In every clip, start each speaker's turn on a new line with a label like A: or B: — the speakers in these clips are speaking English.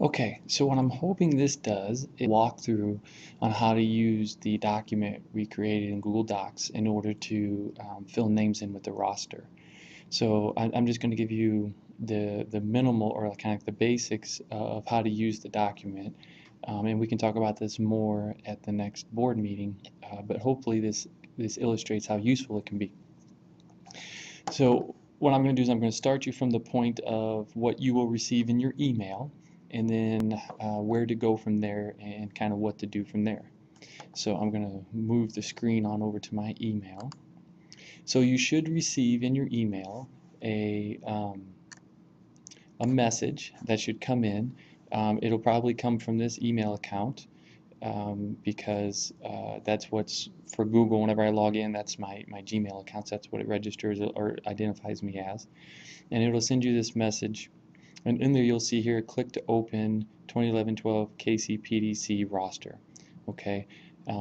A: Okay, so what I'm hoping this does is walk through on how to use the document we created in Google Docs in order to fill names in with the roster. So I'm just going to give you the minimal or kind of the basics of how to use the document. And we can talk about this more at the next board meeting, but hopefully this illustrates how useful it can be. So what I'm going to do is I'm going to start you from the point of what you will receive in your email, and then where to go from there and kind of what to do from there. So I'm going to move the screen on over to my email. So you should receive in your email a message that should come in. It'll probably come from this email account because that's what's for Google. Whenever I log in, that's my Gmail account. So that's what it registers or identifies me as. And it'll send you this message. And in there you'll see here, click to open 2011-12 KCPDC roster. Okay,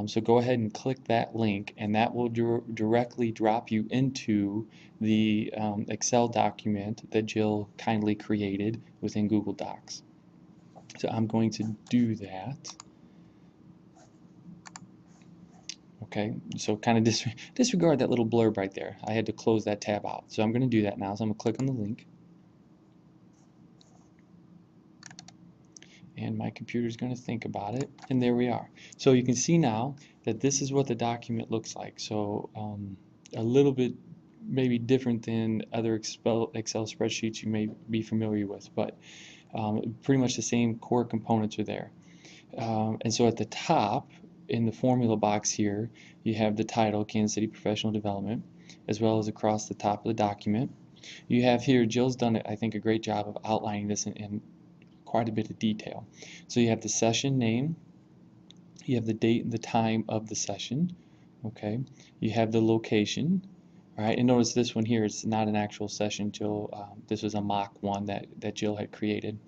A: so go ahead and click that link, and that will directly drop you into the Excel document that Jill kindly created within Google Docs. So I'm going to do that. Okay, so kind of disregard that little blurb right there. I had to close that tab out. So I'm going to do that now. So I'm going to click on the link. And my computer's going to think about it, and there we are. So you can see now that this is what the document looks like. So a little bit maybe different than other Excel spreadsheets you may be familiar with, but pretty much the same core components are there. And so at the top, in the formula box here, you have the title, Kansas City Professional Development, as well as across the top of the document. You have here, Jill's done, I think, a great job of outlining this in quite a bit of detail. So you have the session name, you have the date and the time of the session, okay? You have the location, all right? And notice this one here is not an actual session. This was a mock one that Jill had created.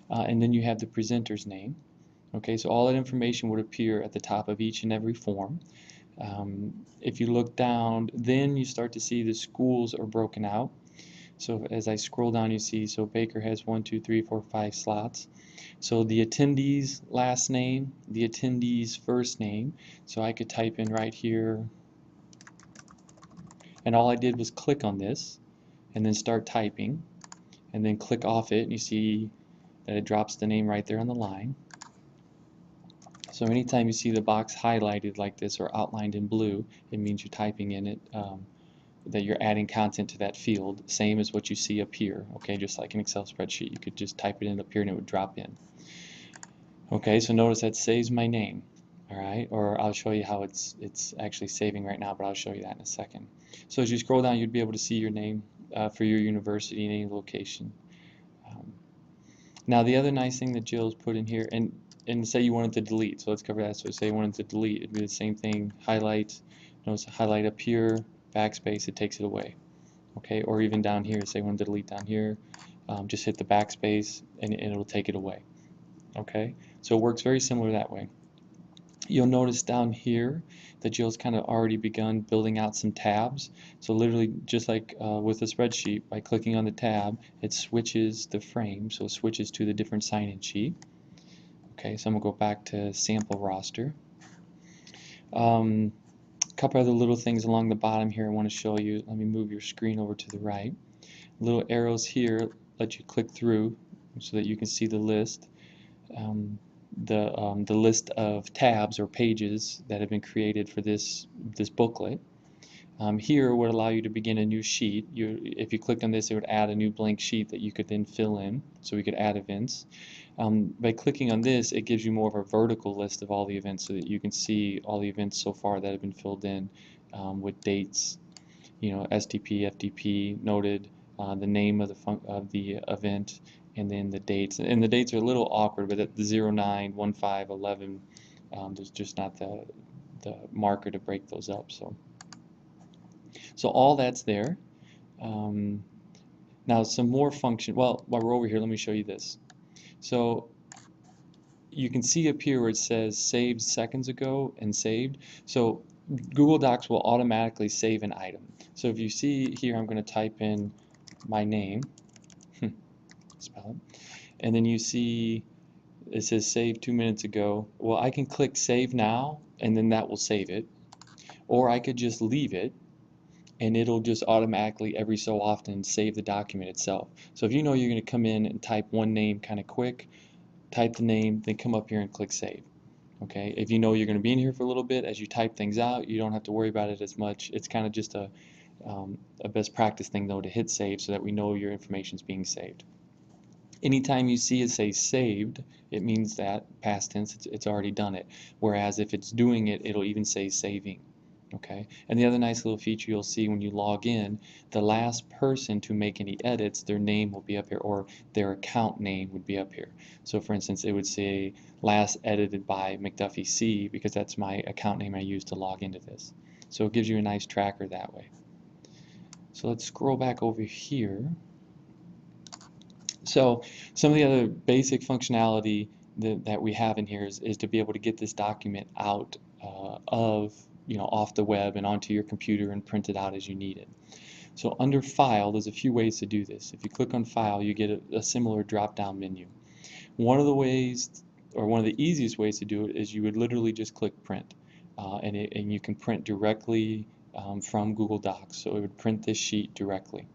A: And then you have the presenter's name, okay? So all that information would appear at the top of each and every form. If you look down, then you start to see the schools are broken out. So as I scroll down, you see, so Baker has 1, 2, 3, 4, 5 slots. So the attendee's last name, the attendee's first name. So I could type in right here, and all I did was click on this, and then start typing, and then click off it, and you see that it drops the name right there on the line. So anytime you see the box highlighted like this or outlined in blue, it means you're typing in it. That you're adding content to that field, same as what you see up here, okay, just like an Excel spreadsheet. You could just type it in up here and it would drop in. Okay, so notice that saves my name, all right, or I'll show you how it's actually saving right now, but I'll show you that in a second. So as you scroll down, you'd be able to see your name for your university in any location. Now the other nice thing that Jill's put in here, and say you wanted to delete, so let's cover that. So say you wanted to delete, it'd be the same thing, highlight, notice highlight up here, backspace, it takes it away. Okay, or even down here, say I want to delete down here, just hit the backspace and it'll take it away. Okay, so it works very similar that way. You'll notice down here that Jill's kind of already begun building out some tabs. So literally just like with a spreadsheet, by clicking on the tab, it switches the frame, so it switches to the different sign-in sheet. Okay, so I'm going to go back to sample roster. Couple other little things along the bottom here I want to show you. Let me move your screen over to the right. Little arrows here let you click through so that you can see the list. The list of tabs or pages that have been created for this booklet. Here would allow you to begin a new sheet. If you clicked on this, it would add a new blank sheet that you could then fill in, so we could add events. By clicking on this, it gives you more of a vertical list of all the events so that you can see all the events so far that have been filled in with dates, you know, STP, FTP noted, the name of the event, and then the dates. And the dates are a little awkward, but at the 09, 15, 11, there's just not the marker to break those up. So all that's there. Now some more function. Well, while we're over here, let me show you this. So you can see up here where it says saved seconds ago and saved. So Google Docs will automatically save an item. So if you see here, I'm going to type in my name, spell it, and then you see it says save 2 minutes ago. Well, I can click save now, and then that will save it. Or I could just leave it, and it'll just automatically every so often save the document itself. So if you know you're going to come in and type one name kind of quick, type the name, then come up here and click save. Okay, if you know you're going to be in here for a little bit, as you type things out, you don't have to worry about it as much. It's kind of just a best practice thing though to hit save so that we know your information is being saved. Anytime you see it say saved, it means that past tense, it's already done it. Whereas if it's doing it, it'll even say saving. Okay, and the other nice little feature you'll see when you log in, the last person to make any edits, their name will be up here, or their account name would be up here. So for instance, it would say last edited by McDuffie C, because that's my account name I use to log into this. So it gives you a nice tracker that way. So let's scroll back over here. So some of the other basic functionality that we have in here is to be able to get this document out off the web and onto your computer and print it out as you need it. So under File, there's a few ways to do this. If you click on File, you get a similar drop-down menu. One of the ways, or one of the easiest ways to do it, is you would literally just click Print, and you can print directly from Google Docs. So it would print this sheet directly.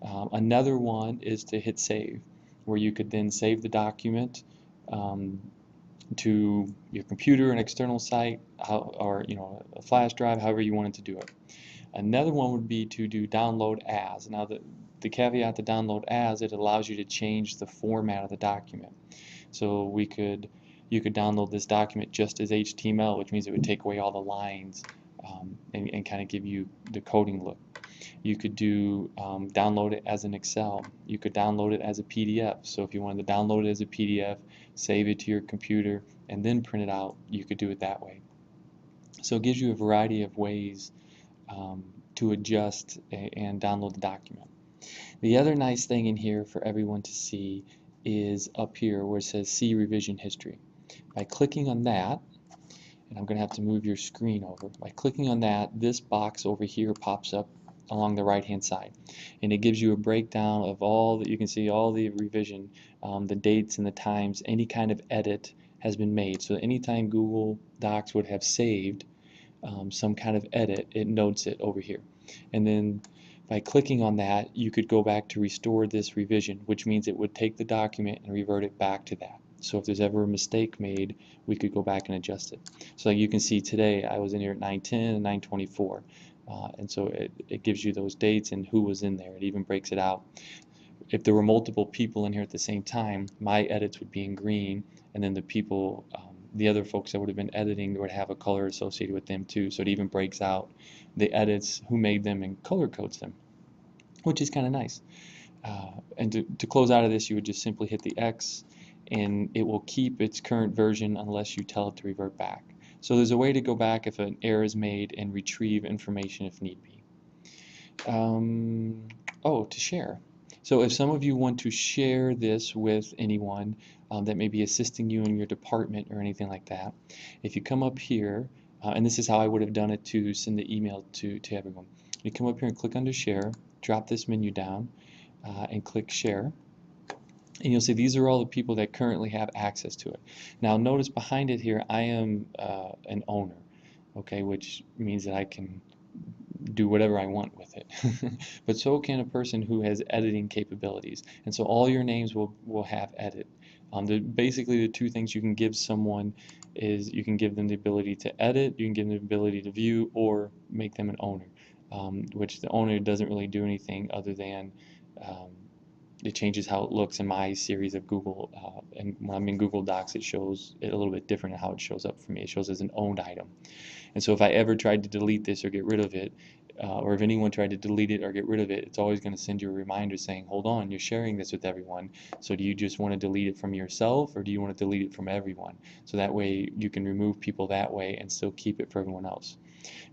A: Another one is to hit Save, where you could then save the document to your computer, an external site, or a flash drive, however you wanted to do it. Another one would be to do download as. Now the caveat to download as, it allows you to change the format of the document. So you could download this document just as HTML, which means it would take away all the lines and kind of give you the coding look. You could do download it as an Excel. You could download it as a PDF. So if you wanted to download it as a PDF, save it to your computer, and then print it out, you could do it that way. So it gives you a variety of ways to adjust and download the document. The other nice thing in here for everyone to see is up here where it says See Revision History. By clicking on that, and I'm going to have to move your screen over, by clicking on that, this box over here pops up along the right hand side, and it gives you a breakdown of all that you can see, all the revision, the dates and the times, any kind of edit has been made. So anytime Google Docs would have saved some kind of edit, it notes it over here. And then by clicking on that, you could go back to restore this revision, which means it would take the document and revert it back to that. So if there's ever a mistake made, we could go back and adjust it. So you can see today I was in here at 9:10 and 9:24. And so it gives you those dates and who was in there. It even breaks it out. If there were multiple people in here at the same time, my edits would be in green, and then the people, the other folks that would have been editing would have a color associated with them too. So it even breaks out the edits, who made them, and color codes them, which is kind of nice. And to close out of this, you would just simply hit the X, and it will keep its current version unless you tell it to revert back. So there's a way to go back if an error is made and retrieve information if need be. To share. So if some of you want to share this with anyone that may be assisting you in your department or anything like that, if you come up here, and this is how I would have done it to send the email to everyone. You come up here and click under share, drop this menu down, and click share. And you'll see these are all the people that currently have access to it. Now notice behind it here, I am an owner, okay, which means that I can do whatever I want with it. But so can a person who has editing capabilities. And so all your names will have edit. Basically the two things you can give someone is you can give them the ability to edit, you can give them the ability to view, or make them an owner, which the owner doesn't really do anything other than it changes how it looks in my series of Google, and when I'm in Google Docs, it shows it a little bit different in how it shows up for me. It shows as an owned item. And so if I ever tried to delete this or get rid of it, or if anyone tried to delete it or get rid of it, it's always going to send you a reminder saying, hold on, you're sharing this with everyone. So do you just want to delete it from yourself, or do you want to delete it from everyone? So that way you can remove people that way and still keep it for everyone else.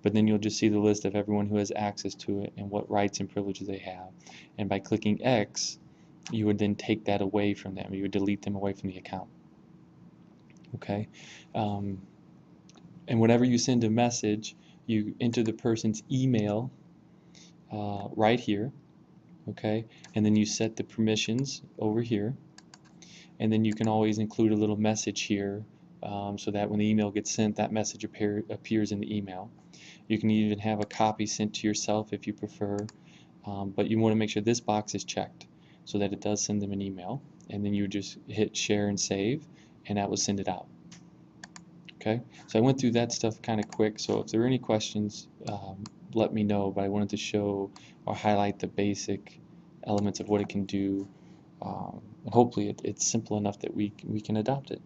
A: But then you'll just see the list of everyone who has access to it and what rights and privileges they have. And by clicking X, you would then take that away from them. You would delete them away from the account. Okay? And whenever you send a message, you enter the person's email right here. Okay? And then you set the permissions over here. and then you can always include a little message here so that when the email gets sent, that message appears in the email. You can even have a copy sent to yourself if you prefer, but you want to make sure this box is checked so that it does send them an email, and then you just hit share and save, and that will send it out. Okay, so I went through that stuff kind of quick, so if there are any questions, let me know, but I wanted to show or highlight the basic elements of what it can do, and hopefully it's simple enough that we can adopt it.